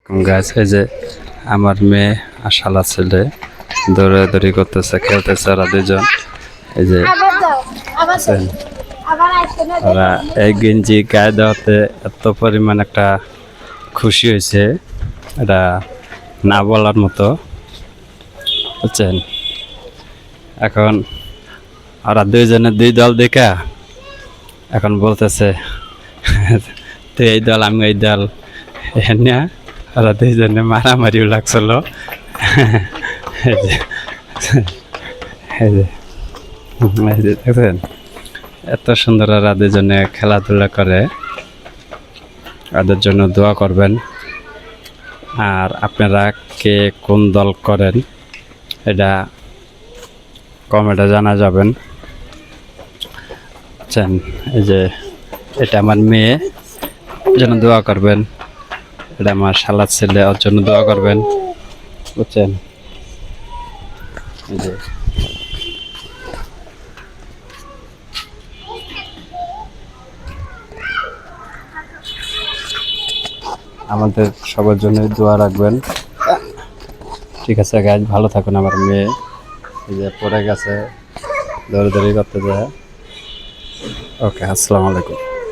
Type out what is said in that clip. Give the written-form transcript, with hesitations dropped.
গাছ এই যে আমার মেয়ে আর শালা ছেলে দৌড়াদৌড়ি করতেছে, খেলতেছে ওরা দুজন। এই যে বুঝছেন? ওরা এই গেঞ্জি গায়ে দেওয়াতে এত পরিমাণ একটা খুশি হয়েছে, এটা না বলার মতো, বুঝছেন? এখন ওরা দুইজনে দুই দল দেখা এখন বলতেছে তুই এই দল আমি এই দল, না ওরা দুইজনে মারামারিও লাগছিল। এই যে এই যে এই যে দেখছেন এত সুন্দর ওরা দুজনে খেলাধুলা করে। ওদের জন্য দোয়া করবেন। আর আপনারা কে কোন দল করেন এটা কমেন্টে জানা যাবেন, বুঝছেন? এই যে এটা আমার মেয়ে, জন্য দোয়া করবেন। এটা আমার শালার ছেলে, ওর জন্য দোয়া করবেন, বুঝছেন? এই যে আমাদের সবার জন্য দোয়া রাখবেন। ঠিক আছে গাইজ, ভালো থাকুন। আমার মেয়ে এই যে পড়ে গেছে, দৌড়াদৌড়ি করতে যায়। ওকে, আসসালামু আলাইকুম।